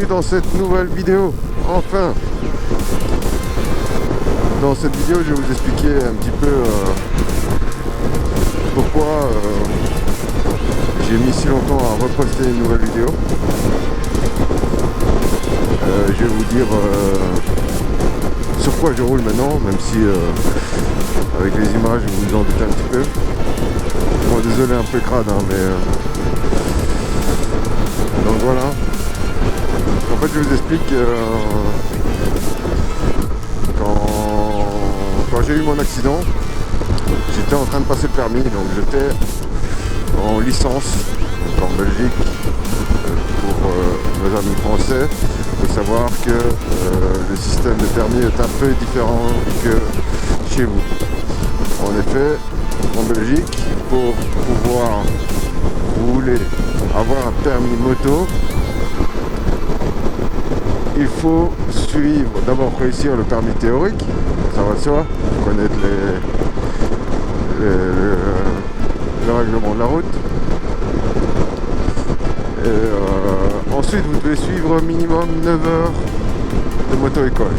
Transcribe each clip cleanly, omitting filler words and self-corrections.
dans cette nouvelle vidéo. Enfin, dans cette vidéo, je vais vous expliquer un petit peu pourquoi j'ai mis si longtemps à reposter une nouvelle vidéo. Je vais vous dire sur quoi je roule maintenant, même si avec les images vous vous en doutez un petit peu. Bon, désolé, un peu crade, hein, mais donc voilà. En fait, je vous explique quand j'ai eu mon accident, j'étais en train de passer le permis, donc j'étais en licence donc en Belgique. Pour nos amis français, il faut savoir que le système de permis est un peu différent que chez vous. En effet, en Belgique, pour pouvoir rouler, avoir un permis moto, il faut suivre, d'abord réussir le permis théorique, ça va de soi, connaître le règlement de la route. Et ensuite, vous devez suivre minimum 9 heures de moto-école.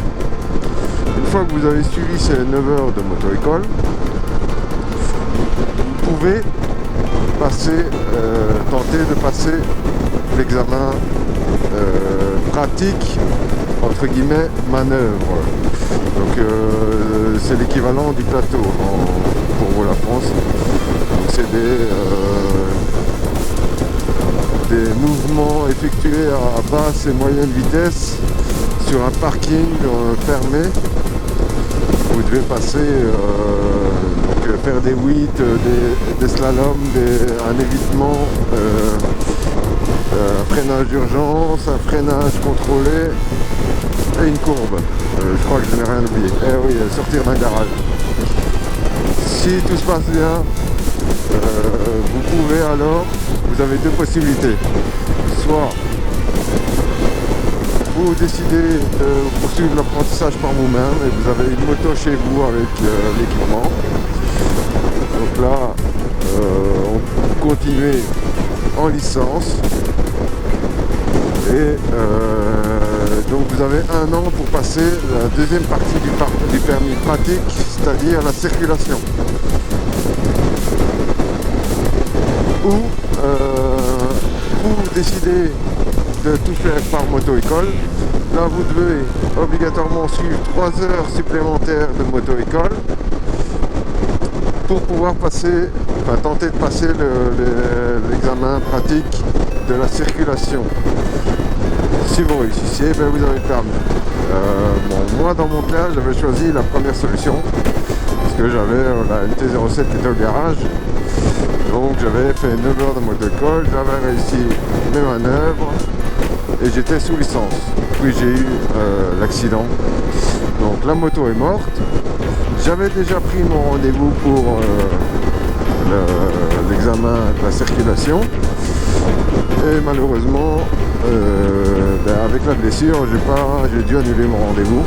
Une fois que vous avez suivi ces 9 heures de moto-école, vous pouvez tenter de passer l'examen pratique, entre guillemets, manœuvre. Donc c'est l'équivalent du plateau pour vous la France. Donc c'est des mouvements effectués à basse et moyenne vitesse sur un parking fermé. Vous devez passer, donc faire des 8, des slaloms, un évitement, un freinage d'urgence, un freinage contrôlé et une courbe. Je crois que je n'ai rien oublié. Eh oui, sortir d'un garage. Si tout se passe bien, vous pouvez alors, vous avez deux possibilités. Soit vous décidez de poursuivre l'apprentissage par vous-même et vous avez une moto chez vous avec l'équipement. Donc là, on continue en licence. Et donc vous avez un an pour passer la deuxième partie du permis pratique, c'est-à-dire la circulation. Ou vous décidez de tout faire par moto-école. Là, vous devez obligatoirement suivre 3 heures supplémentaires de moto-école pour pouvoir tenter de passer l'examen pratique de la circulation. Si vous réussissez, ben vous avez le permis. Moi, dans mon cas, j'avais choisi la première solution parce que j'avais la MT-07 qui était au garage. Donc j'avais fait 9 heures de moto-école, j'avais réussi mes manœuvres et j'étais sous licence. Puis j'ai eu l'accident. Donc la moto est morte. J'avais déjà pris mon rendez-vous pour l'examen de la circulation. Et malheureusement, avec la blessure, j'ai dû annuler mon rendez-vous.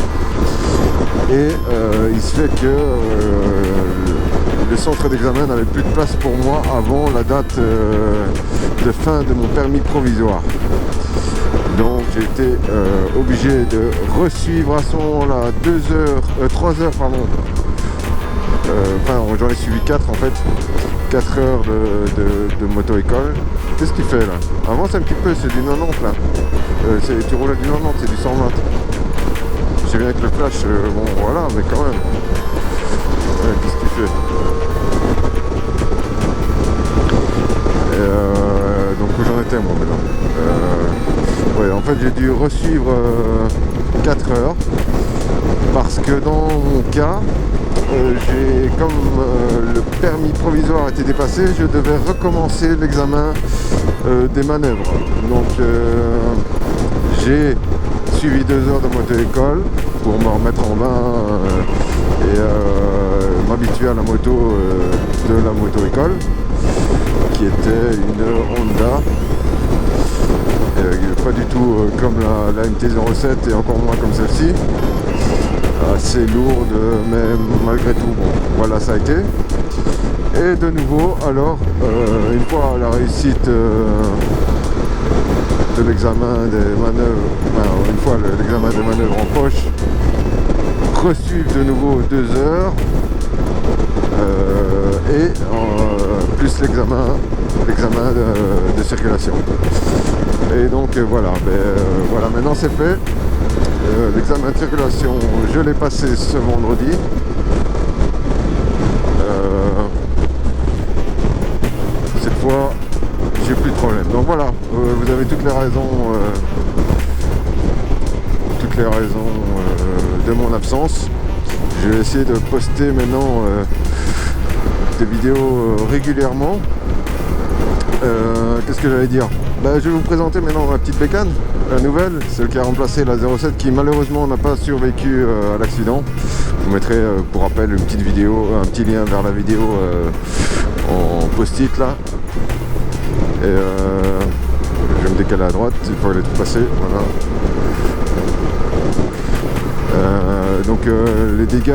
Et il se fait que le centre d'examen n'avait plus de place pour moi avant la date de fin de mon permis provisoire. Donc j'ai été obligé de resuivre à ce moment-là 3 heures, pardon. J'en ai suivi 4 en fait. 4 heures de moto-école. Qu'est-ce qu'il fait là? Avance un petit peu, c'est du 90 là. Tu roules à du 90, c'est du 120. J'ai bien avec le flash, bon voilà, mais quand même. Qu'est-ce qu'il fait? Donc où j'en étais moi maintenant. En fait j'ai dû resuivre 4 heures parce que dans mon cas, comme le permis provisoire a été dépassé, je devais recommencer l'examen des manœuvres. Donc j'ai suivi 2 heures de moto-école pour me remettre en bain et m'habituer à la moto de la moto-école, qui était une Honda. Pas du tout comme la MT-07 et encore moins comme celle-ci. Assez lourde, mais malgré tout, bon, voilà, ça a été. Et de nouveau, alors, une fois la réussite de l'examen des manœuvres, enfin, une fois l'examen des manœuvres en poche, resuivre de nouveau 2 heures et plus l'examen de circulation. Et donc voilà, voilà, maintenant c'est fait. L'examen de circulation, je l'ai passé ce vendredi. Cette fois, j'ai plus de problème. Donc voilà, vous avez toutes les raisons de mon absence. Je vais essayer de poster maintenant des vidéos régulièrement. Qu'est-ce que j'allais dire? Je vais vous présenter maintenant ma petite bécane, la nouvelle, celle qui a remplacé la 07 qui malheureusement n'a pas survécu à l'accident. Je vous mettrai pour rappel une petite vidéo, un petit lien vers la vidéo en post-it là. Et je vais me décaler à droite, il faut aller tout passer, voilà. Donc les dégâts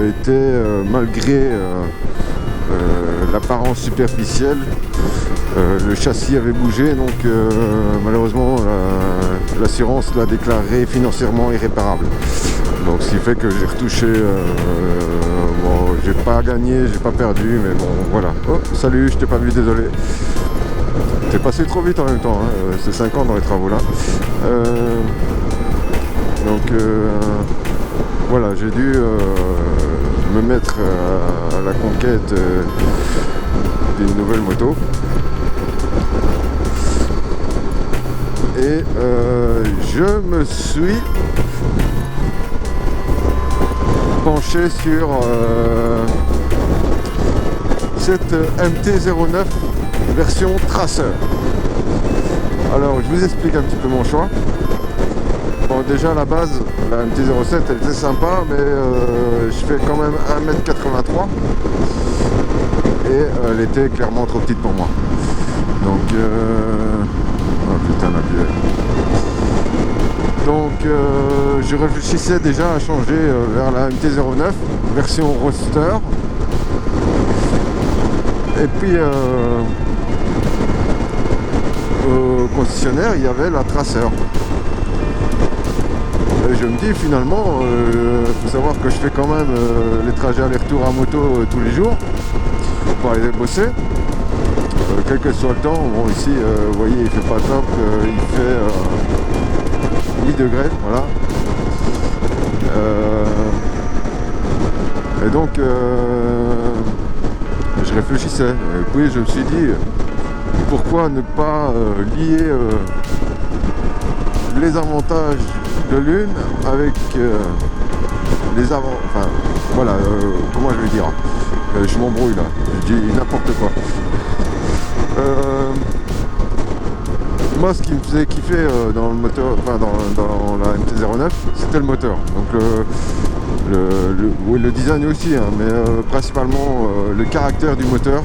étaient malgré l'apparence superficielle, le châssis avait bougé, donc malheureusement l'assurance l'a déclaré financièrement irréparable. Donc ce qui fait que j'ai retouché, bon, j'ai pas gagné, j'ai pas perdu, mais bon voilà. Oh salut, je t'ai pas vu, désolé. T'es passé trop vite en même temps, hein. C'est 5 ans dans les travaux là. Donc voilà, j'ai dû me mettre à la conquête d'une nouvelle moto. Et je me suis penché sur cette MT-09 version Tracer. Alors je vous explique un petit peu mon choix. Bon, déjà à la base, la MT-07 elle était sympa, mais je fais quand même 1m83 et elle était clairement trop petite pour moi. Donc oh putain la buée. Donc je réfléchissais déjà à changer vers la MT-09 version roadster. Et puis au concessionnaire il y avait la Tracer. Et je me dis finalement, faut savoir que je fais quand même les trajets aller-retour à moto tous les jours pour aller bosser. Quel que soit le temps, bon ici vous voyez il fait pas top, il fait 8 degrés, voilà. Et donc je réfléchissais, et puis je me suis dit pourquoi ne pas lier les avantages de l'une avec les avant... Enfin, voilà, comment je vais dire, je m'embrouille là, je dis n'importe quoi. Moi, ce qui me faisait kiffer dans le moteur, enfin dans la MT-09, c'était le moteur. Donc oui, le design aussi, hein, mais principalement le caractère du moteur.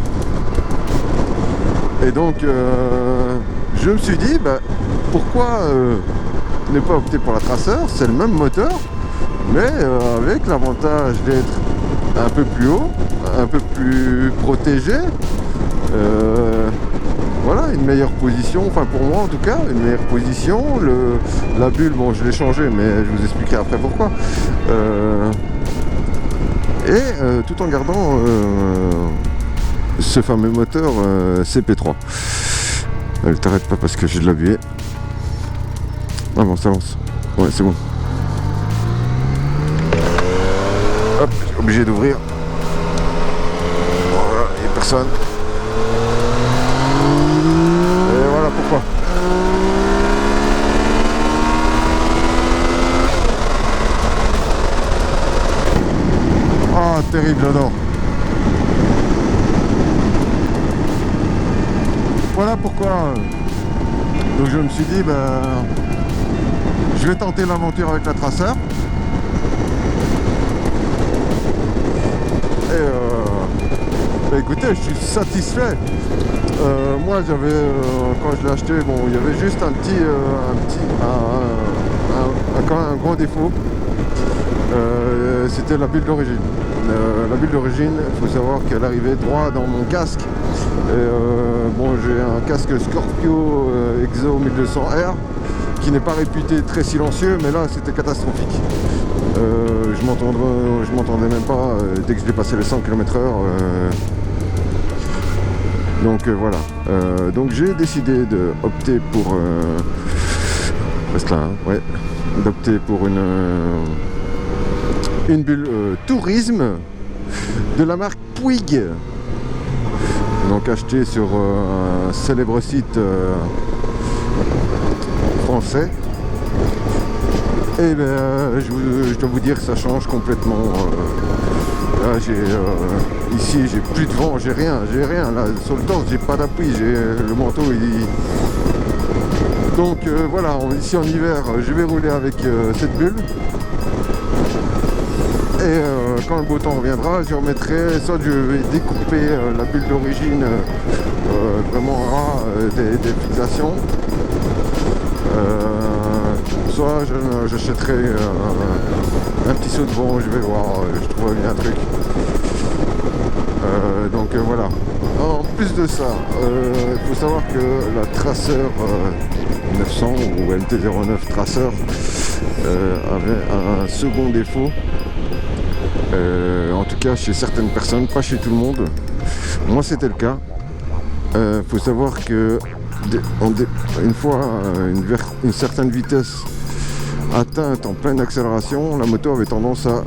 Et donc, je me suis dit, pourquoi ne pas opter pour la Tracer? C'est le même moteur, mais avec l'avantage d'être un peu plus haut, un peu plus protégé. Voilà, une meilleure position, enfin pour moi en tout cas, une meilleure position. La bulle, bon je l'ai changé, mais je vous expliquerai après pourquoi. Tout en gardant ce fameux moteur CP3. Elle t'arrête pas parce que j'ai de la buée. Avance, avance. Ouais, c'est bon. Hop, obligé d'ouvrir. Voilà, il n'y a personne. Et voilà pourquoi. Ah, terrible là-dedans. Voilà pourquoi. Donc je me suis dit, je vais tenter l'aventure avec la Tracer. Et écoutez, je suis satisfait. Moi j'avais, quand je l'ai acheté, bon, il y avait juste quand même un gros défaut. C'était la bulle d'origine. La bulle d'origine, il faut savoir qu'elle arrivait droit dans mon casque. Bon, j'ai un casque Scorpio Exo 1200R qui n'est pas réputé très silencieux, mais là c'était catastrophique. Je m'entendais même pas dès que je dépassais les 100 km/h. Donc voilà. Donc j'ai décidé d'opter pour reste là, hein, ouais, d'opter pour une bulle tourisme de la marque Puig. Donc acheté sur un célèbre site français. Et ben je dois vous dire que ça change complètement. Là ici j'ai plus de vent, j'ai rien là sur le torse, j'ai pas d'appui, j'ai le manteau donc voilà, ici en hiver je vais rouler avec cette bulle. Et quand le beau temps reviendra, je remettrai, soit je vais découper la bulle d'origine vraiment ras des fixations, soit j'achèterai un petit saut de vent, je vais voir, je trouverai bien un truc. Donc voilà. En plus de ça, il faut savoir que la Tracer 900 ou MT-09 Tracer avait un second défaut. En tout cas chez certaines personnes, pas chez tout le monde. Moi c'était le cas. Faut savoir que une fois une certaine vitesse atteinte en pleine accélération, la moto avait tendance à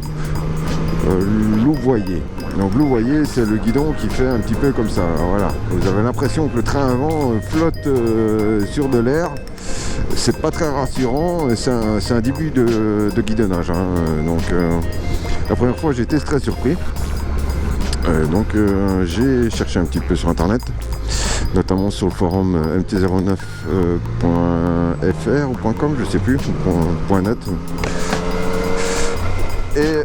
louvoyer. Donc louvoyer, c'est le guidon qui fait un petit peu comme ça. Alors, voilà, vous avez l'impression que le train avant flotte sur de l'air. C'est pas très rassurant, c'est un début de guidonnage. Hein. Donc la première fois j'étais très surpris. Donc j'ai cherché un petit peu sur internet, notamment sur le forum mt09.fr ou .com, je sais plus, .net. Et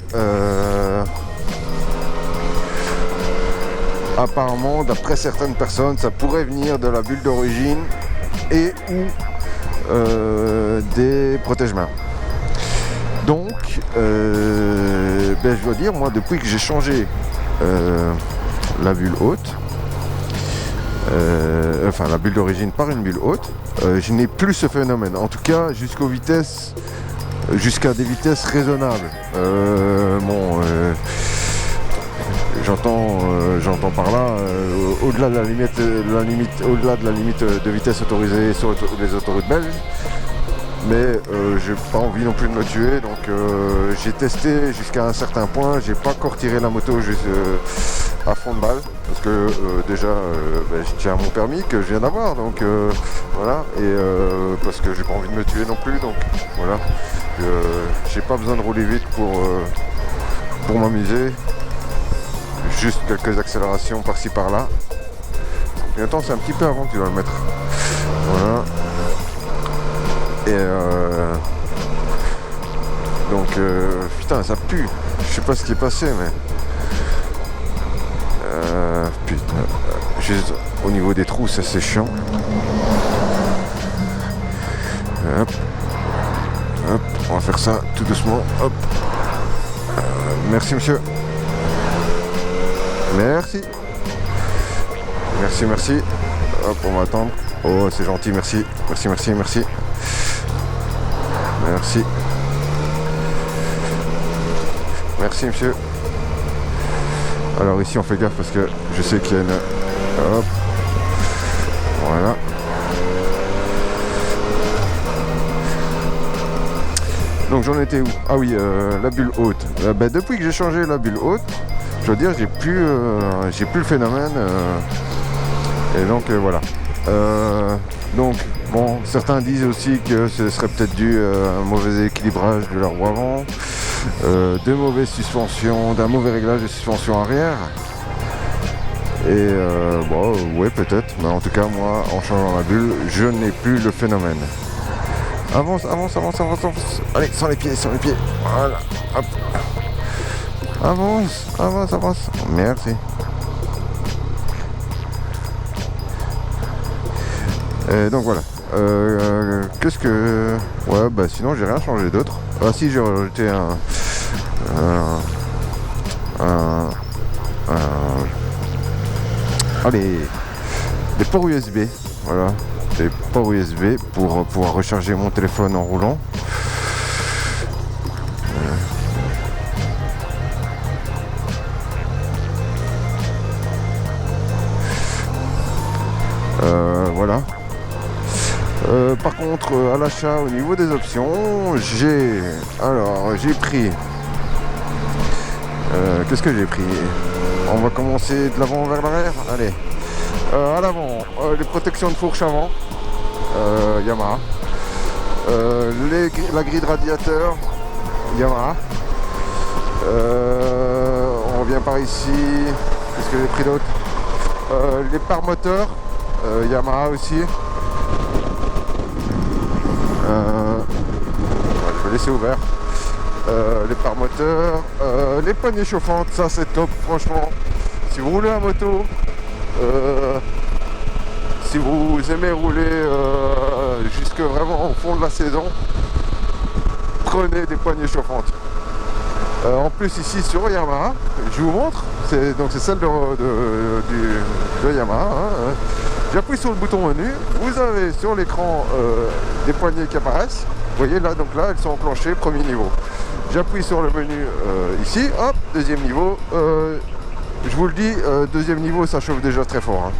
apparemment, d'après certaines personnes, ça pourrait venir de la bulle d'origine et ou des protège-mains. Donc, je dois dire, moi, depuis que j'ai changé la bulle haute, enfin la bulle d'origine par une bulle haute, je n'ai plus ce phénomène. En tout cas, jusqu'à des vitesses raisonnables. J'entends par là au-delà de la limite de vitesse autorisée sur les autoroutes belges. Mais j'ai pas envie non plus de me tuer, donc j'ai testé jusqu'à un certain point. J'ai pas encore tiré la moto à fond de balle parce que déjà je tiens à mon permis que je viens d'avoir, donc voilà, et parce que j'ai pas envie de me tuer non plus, donc voilà, j'ai pas besoin de rouler vite pour m'amuser, juste quelques accélérations par-ci par-là. Et attends, c'est un petit peu avant que tu dois le mettre, voilà. Et donc putain, ça pue. Je sais pas ce qui est passé, mais putain, juste au niveau des trous, ça c'est chiant. Hop, hop, on va faire ça tout doucement. Hop. Merci monsieur. Merci. Merci. Hop, on va attendre. Oh, c'est gentil, merci. Merci. Merci. Merci monsieur. Alors ici on fait gaffe parce que je sais qu'il y a une... Hop. Voilà. Donc j'en étais où? Ah oui, la bulle haute. Depuis que j'ai changé la bulle haute, je dois dire j'ai plus le phénomène. Et donc voilà. Donc bon, certains disent aussi que ce serait peut-être dû à un mauvais équilibrage de la roue avant, de mauvaises suspensions, d'un mauvais réglage de suspension arrière. Et ouais, peut-être, mais en tout cas moi, en changeant la bulle, je n'ai plus le phénomène. Avance. Allez, sans les pieds. Voilà. Hop. Avance. Merci. Et donc voilà. Qu'est-ce que... Ouais, sinon j'ai rien changé d'autre. Ah si, j'ai rajouté allez, des ports USB. Voilà, des ports USB pour pouvoir recharger mon téléphone en roulant. Voilà. Par contre, à l'achat, au niveau des options, j'ai pris. Qu'est-ce que j'ai pris? On va commencer de l'avant vers l'arrière. Allez. À l'avant, les protections de fourche avant, Yamaha. La grille de radiateur, Yamaha. On revient par ici. Qu'est-ce que j'ai pris d'autre? Les pare moteurs, Yamaha aussi. Je vais laisser ouvert. Les pare moteurs, les poignées chauffantes, ça c'est top franchement. Si vous roulez à moto, si vous aimez rouler jusque vraiment au fond de la saison, prenez des poignées chauffantes. En plus ici sur Yamaha, je vous montre, c'est celle de Yamaha. Hein. J'appuie sur le bouton menu, vous avez sur l'écran des poignées qui apparaissent. Vous voyez là, donc là elles sont enclenchées, premier niveau. J'appuie sur le menu ici, hop, deuxième niveau. Je vous le dis, deuxième niveau ça chauffe déjà très fort. Hein.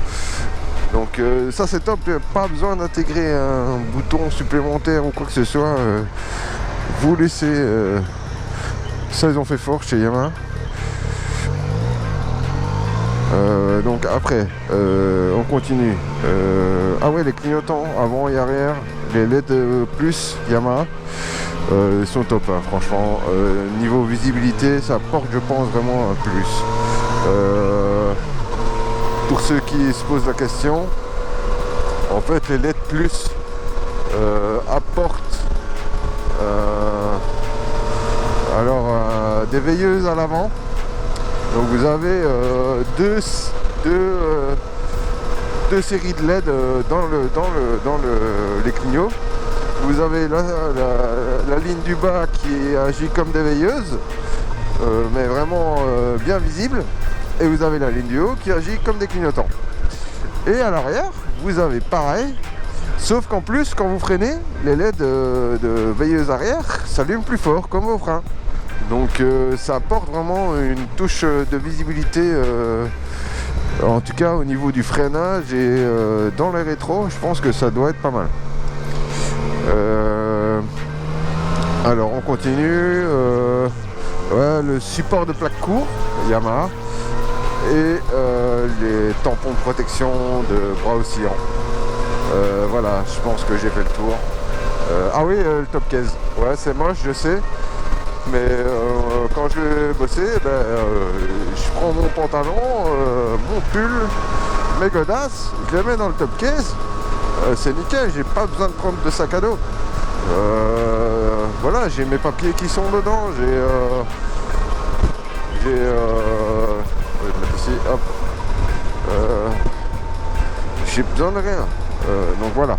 Donc ça c'est top, pas besoin d'intégrer un bouton supplémentaire ou quoi que ce soit. Vous laissez... ça ils ont fait fort chez Yamaha. Donc après, on continue. Ah ouais, les clignotants avant et arrière, les LED plus Yamaha sont top, hein, franchement. Niveau visibilité, ça apporte, je pense, vraiment un plus. Pour ceux qui se posent la question, en fait, les LED plus apportent des veilleuses à l'avant. Donc vous avez deux séries de LED dans les clignots. Vous avez la ligne du bas qui agit comme des veilleuses, mais vraiment bien visible. Et vous avez la ligne du haut qui agit comme des clignotants. Et à l'arrière, vous avez pareil, sauf qu'en plus, quand vous freinez, les LED de veilleuse arrière s'allument plus fort, comme vos freins. Donc ça apporte vraiment une touche de visibilité, en tout cas au niveau du freinage et dans les rétros, je pense que ça doit être pas mal. Alors on continue. Ouais, le support de plaque court, Yamaha, et les tampons de protection de bras oscillants. Voilà, je pense que j'ai fait le tour. Ah oui, le top case. Ouais, c'est moche, je sais. Mais quand je vais bosser, je prends mon pantalon, mon pull, mes godasses, je les mets dans le top case. C'est nickel, j'ai pas besoin de prendre de sac à dos. Voilà, j'ai mes papiers qui sont dedans, je vais le mettre ici, hop. J'ai besoin de rien. Donc voilà.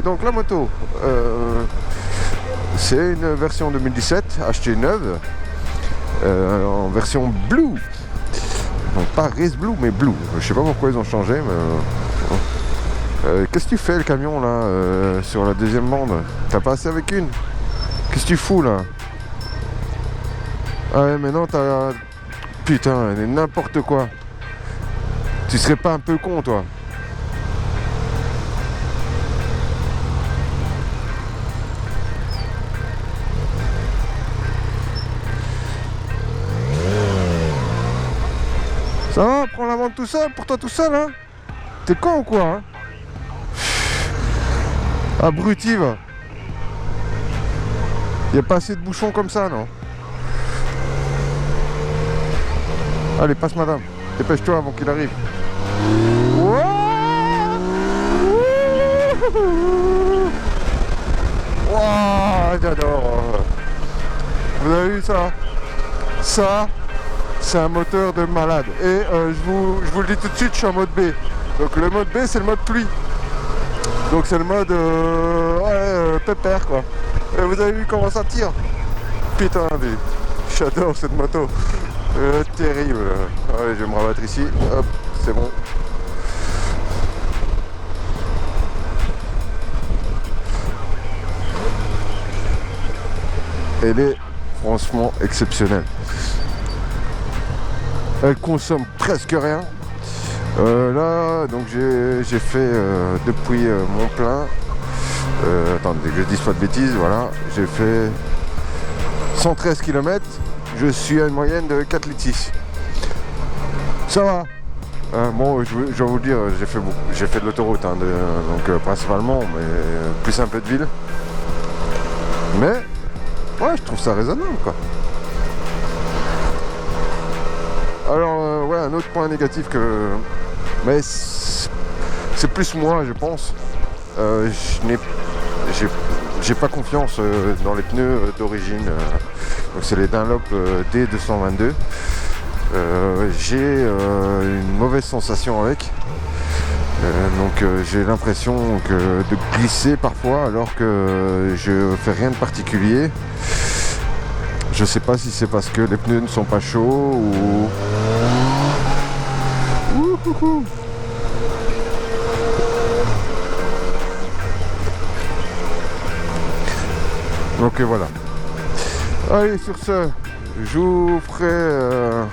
Donc la moto, c'est une version 2017 achetée neuve, en version Blue. Donc pas Race Blue mais Blue. Je sais pas pourquoi ils ont changé, mais qu'est-ce que tu fais le camion là sur la deuxième bande? T'as passé avec une? Qu'est-ce que tu fous là? Ah ouais, mais non, t'as... Putain, n'importe quoi. Tu serais pas un peu con toi? Ça va, prends la vente tout seul, pour toi tout seul, hein? T'es con ou quoi, hein? Abruti, va. Y a pas assez de bouchons comme ça, non? Allez, passe madame. Dépêche-toi avant qu'il arrive. Wow, j'adore. Vous avez vu ça? Ça, c'est un moteur de malade. Et je vous le dis tout de suite, je suis en mode B. Donc le mode B, c'est le mode pluie. Donc c'est le mode pépère quoi. Et vous avez vu comment ça tire? Putain, j'adore cette moto. Terrible. Allez, je vais me rabattre ici. Hop, c'est bon. elle est franchement exceptionnelle. Elle consomme presque rien. Là, donc j'ai fait depuis mon plein. Attendez, que je dise pas de bêtises, voilà. J'ai fait 113 km. Je suis à une moyenne de 4,6 litres. Ça va. Bon, je vais vous le dire, j'ai fait de l'autoroute, hein, donc principalement, mais plus un peu de ville. Mais, ouais, je trouve ça raisonnable, quoi. Alors, ouais, un autre point négatif que... Mais c'est plus moi, je pense. J'ai pas confiance dans les pneus d'origine. Donc c'est les Dunlop D222. J'ai une mauvaise sensation avec. Donc j'ai l'impression de glisser parfois alors que je fais rien de particulier. Je sais pas si c'est parce que les pneus ne sont pas chauds ou... Ouhouhou. Donc voilà. Allez, sur ce, je vous ferai...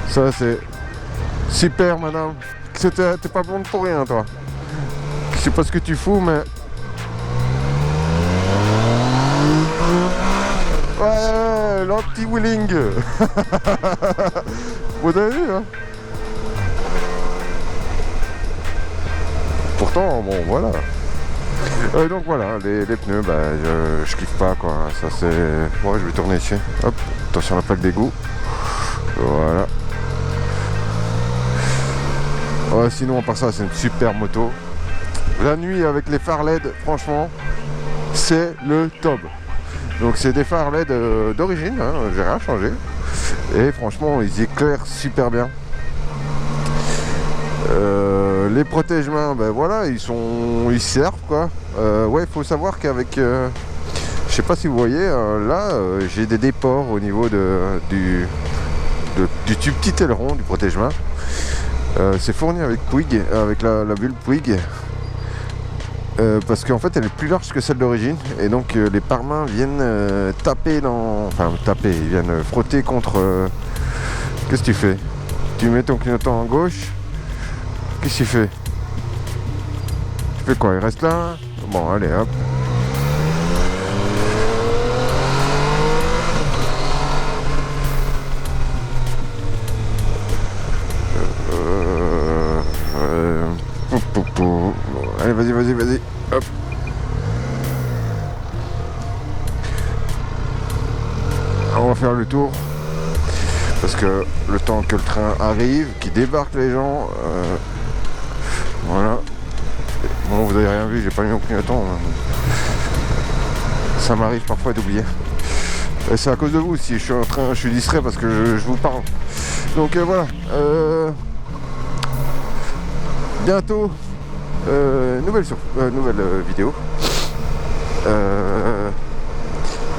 ça c'est super, madame. T'es pas blonde pour rien, toi. Je sais pas ce que tu fous, mais... Ouais, l'anti-wheeling. Vous avez vu, hein? Pourtant, bon, voilà. Donc voilà, les pneus, bah, je kiffe pas, quoi. Ça c'est... Ouais, je vais tourner ici. Hop, attention à la plaque d'égout. Voilà. Ouais, sinon, à part ça, c'est une super moto. La nuit avec les phares LED, franchement, c'est le top. Donc c'est des phares LED d'origine, hein, j'ai rien changé. Et franchement, ils éclairent super bien. Les protège-mains, ben voilà, ils servent, quoi. Ouais, il faut savoir qu'avec, je sais pas si vous voyez, là, j'ai des déports au niveau du petit aileron du protège-main. C'est fourni avec Puig, avec la bulle Puig. Parce qu'en fait elle est plus large que celle d'origine et donc les pare-mains viennent taper ils viennent frotter contre... Qu'est-ce que tu fais? Tu mets ton clignotant en gauche. Qu'est-ce que tu fais? Tu fais quoi? Il reste là? Bon, allez, hop. Allez, vas-y. Hop. On va faire le tour. Parce que le temps que le train arrive, qu'il débarque les gens, voilà. Bon, vous avez rien vu, j'ai pas mis mon clignotant. Ça m'arrive parfois d'oublier. Et c'est à cause de vous si je suis distrait parce que je vous parle. Donc voilà. Bientôt. Nouvelle vidéo.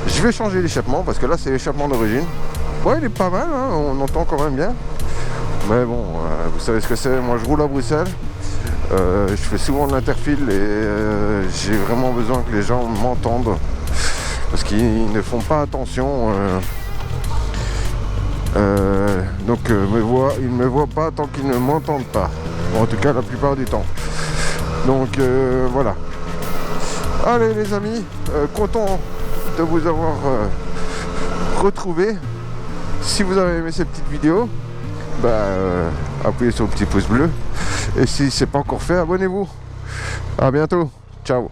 Je vais changer l'échappement parce que là c'est l'échappement d'origine. Ouais, il est pas mal, hein, on entend quand même bien. Mais bon, vous savez ce que c'est. Moi je roule à Bruxelles. Je fais souvent de l'interfile et j'ai vraiment besoin que les gens m'entendent parce qu'ils ne font pas attention. Donc ils ne me voient pas tant qu'ils ne m'entendent pas. Bon, en tout cas la plupart du temps. Donc voilà. Allez les amis, content de vous avoir retrouvé. Si vous avez aimé cette petite vidéo, appuyez sur le petit pouce bleu. Et si c'est pas encore fait, abonnez-vous. À bientôt. Ciao.